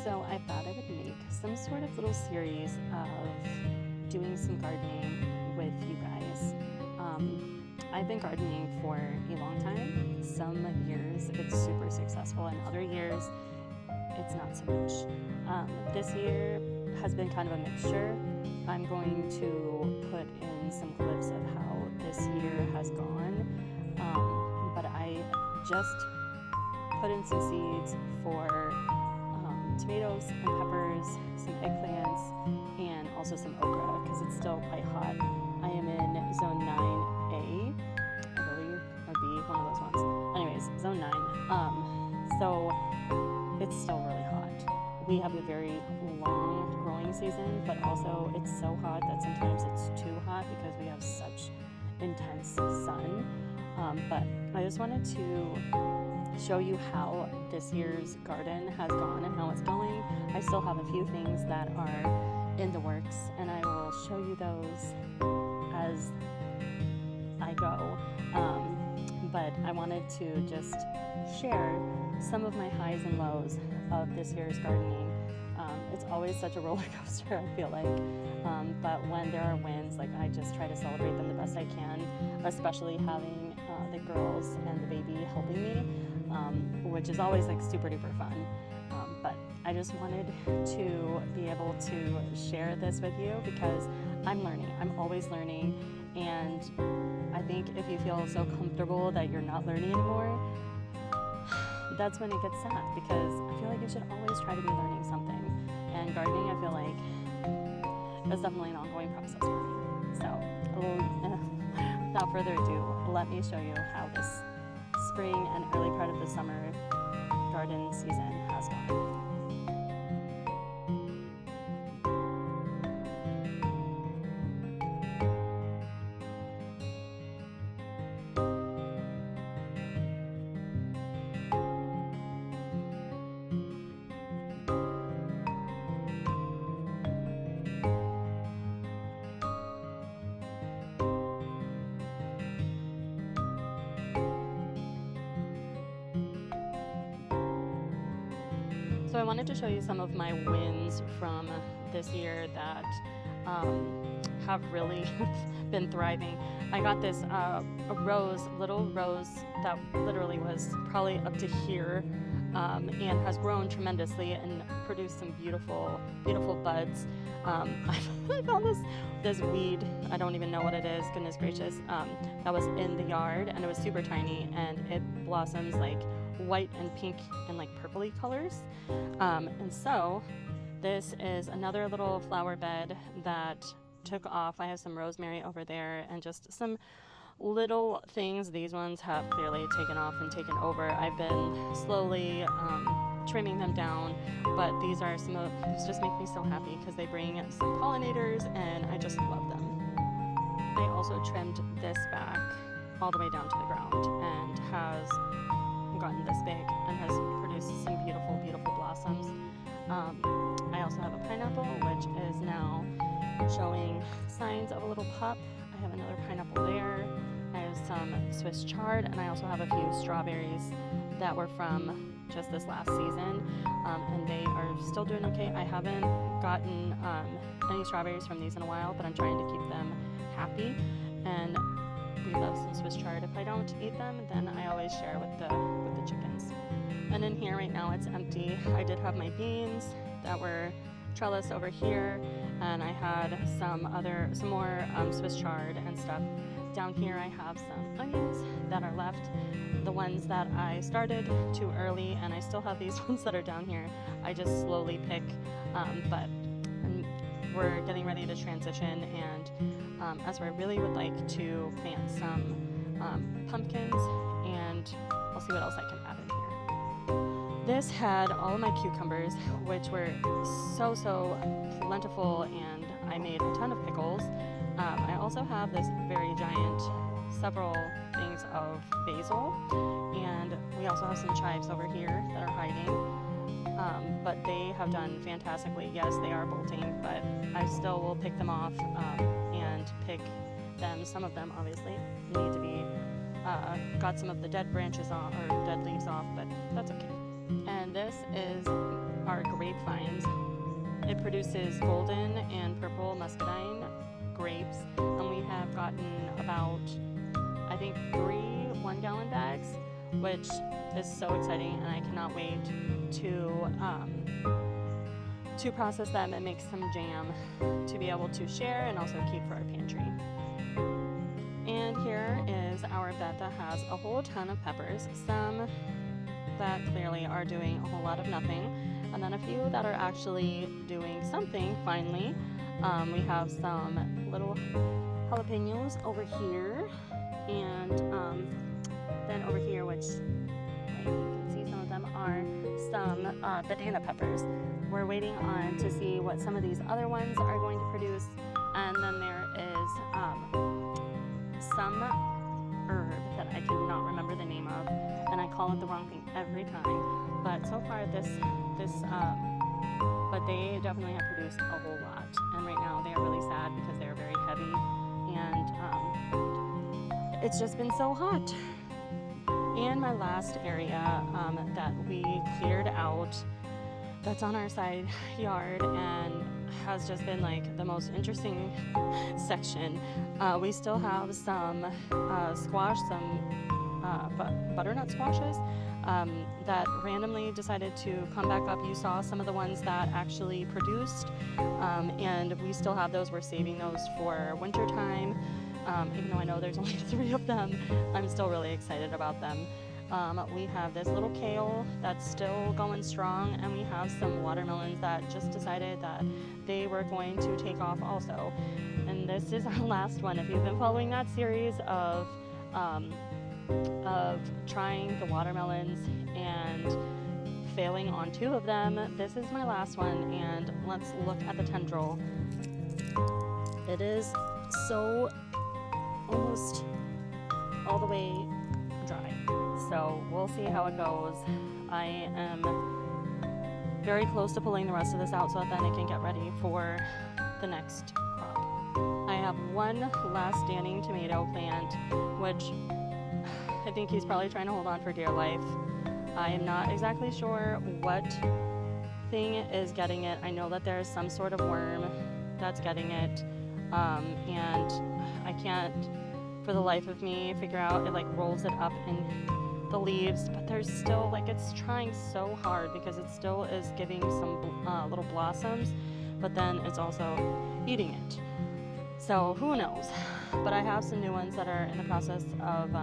So I thought I would make some sort of little series of doing some gardening with you guys. I've been gardening for a long time. Some years it's super successful, and other years it's not so much. This year has been kind of a mixture. I'm going to put in some clips of how this year has gone, but I just put in some seeds for tomatoes and peppers, some eggplants, and also some okra because it's still quite hot. I am in zone 9A, I believe, or B, one of those ones. Anyways, zone 9. So it's still really hot. We have a very long growing season, but also it's so hot that sometimes it's too hot because we have such intense sun. But I just wanted to show you how this year's garden has gone and how it's going. I still have a few things that are in the works, and I will show you those as I go. But I wanted to just share some of my highs and lows of this year's gardening. It's always such a roller coaster, I feel like. But when there are wins, like, I just try to celebrate them the best I can, especially having the girls and the baby helping me, which is always like super duper fun. But I just wanted to be able to share this with you because I'm learning. I'm always learning, and I think if you feel so comfortable that you're not learning anymore, that's when it gets sad, because I feel like you should always try to be learning something. And gardening, I feel like, is definitely an ongoing process for me. So, without further ado, let me show you how this spring and early part of the summer garden season has gone. So I wanted to show you some of my wins from this year that have really been thriving. I got this little rose that literally was probably up to here, and has grown tremendously and produced some beautiful, beautiful buds. I found this weed, I don't even know what it is, goodness gracious, that was in the yard, and it was super tiny, and it blossoms like white and pink and like purpley colors. And so this is another little flower bed that took off. I have some rosemary over there and just some little things. These ones have clearly taken off and taken over. I've been slowly trimming them down, but these just make me so happy because they bring some pollinators, and I just love them. I also trimmed this back all the way down to the ground, and has gotten this big and has produced some beautiful, beautiful blossoms. I also have a pineapple, which is now showing signs of a little pup. I have another pineapple there. I have some Swiss chard, and I also have a few strawberries that were from just this last season, and they are still doing okay. I haven't gotten any strawberries from these in a while, but I'm trying to keep them happy, and we love some Swiss chard. If I don't eat them, then I always share with the chickens. And in here right now it's empty. I did have my beans that were trellis over here, and I had some more Swiss chard and stuff. Down here I have some onions that are left, the ones that I started too early, and I still have these ones that are down here. I just slowly pick, but we're getting ready to transition, and as I really would like to plant some pumpkins, and I'll see what else I can add in here. This had all of my cucumbers, which were so plentiful, and I made a ton of pickles. I also have this very giant, several things of basil, and we also have some chives over here that are hiding. But they have done fantastically. Yes, they are bolting, but I still will pick them off and pick them. Some of them obviously need to be got some of the dead branches off, or dead leaves off, but that's okay. And this is are grapevines. It produces golden and purple muscadine grapes, and we have gotten about, I think, 3 1-gallon bags, which is so exciting, and I cannot wait to process them and make some jam to be able to share and also keep for our pantry. And here is our bed that has a whole ton of peppers, some that clearly are doing a whole lot of nothing, and then a few that are actually doing something finally. We have some little jalapenos over here, and then over here, which you can see some of them are some banana peppers. We're waiting on to see what some of these other ones are going to produce, and then there is some herb that I cannot remember the name of, and I call it the wrong thing every time. But so far but they definitely have produced a whole lot, and right now they are really sad because they are very heavy, and it's just been so hot. And my last area that we cleared out, that's on our side yard and has just been like the most interesting section. We still have some squash, some butternut squashes that randomly decided to come back up. You saw some of the ones that actually produced, and we still have those. We're saving those for winter time. Even though I know there's only 3 of them, I'm still really excited about them. We have this little kale that's still going strong, and we have some watermelons that just decided that they were going to take off also. And this is our last one. If you've been following that series of trying the watermelons and failing on 2 of them, this is my last one, and let's look at the tendril. It is so almost all the way dry. So we'll see how it goes. I am very close to pulling the rest of this out so that then I can get ready for the next crop. I have one last standing tomato plant, which I think he's probably trying to hold on for dear life. I am not exactly sure what thing is getting it. I know that there's some sort of worm that's getting it, and I can't for the life of me figure out, it like rolls it up in the leaves, but there's still like, it's trying so hard because it still is giving some little blossoms, but then it's also eating it. So who knows? But I have some new ones that are in the process of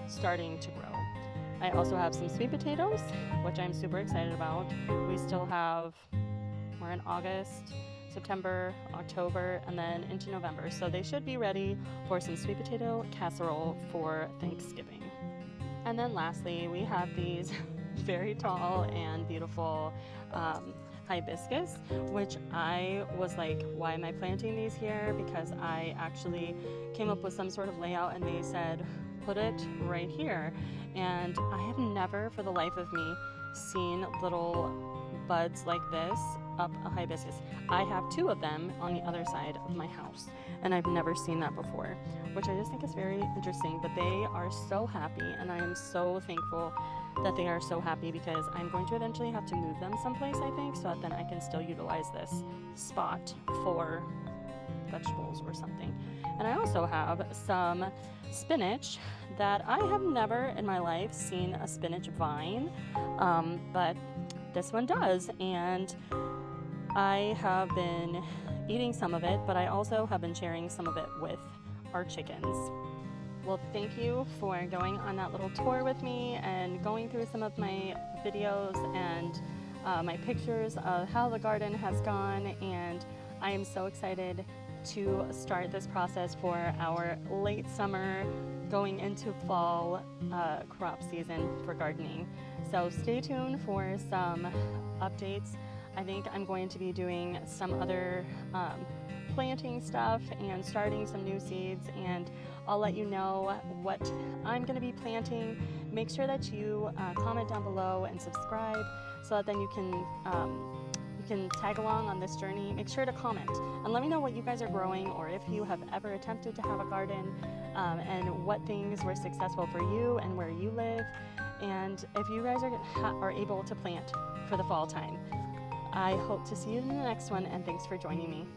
starting to grow. I also have some sweet potatoes, which I'm super excited about. We're in August, September, October, and then into November. So they should be ready for some sweet potato casserole for Thanksgiving. And then lastly, we have these very tall and beautiful hibiscus, which I was like, why am I planting these here? Because I actually came up with some sort of layout and they said, put it right here. And I have never for the life of me seen little buds like this up a hibiscus. I have 2 of them on the other side of my house, and I've never seen that before, which I just think is very interesting. But they are so happy, and I am so thankful that they are so happy, because I'm going to eventually have to move them someplace, I think, so that then I can still utilize this spot for vegetables or something. And I also have some spinach that I have never in my life seen a spinach vine, but this one does, and I have been eating some of it, but I also have been sharing some of it with our chickens. Well, thank you for going on that little tour with me and going through some of my videos and my pictures of how the garden has gone, and I am so excited to start this process for our late summer going into fall crop season for gardening. So stay tuned for some updates. I think I'm going to be doing some other planting stuff and starting some new seeds, and I'll let you know what I'm going to be planting. Make sure that you comment down below and subscribe so that then you can tag along on this journey. Make sure to comment and let me know what you guys are growing, or if you have ever attempted to have a garden, and what things were successful for you and where you live. And if you guys are able to plant for the fall time, I hope to see you in the next one, and thanks for joining me.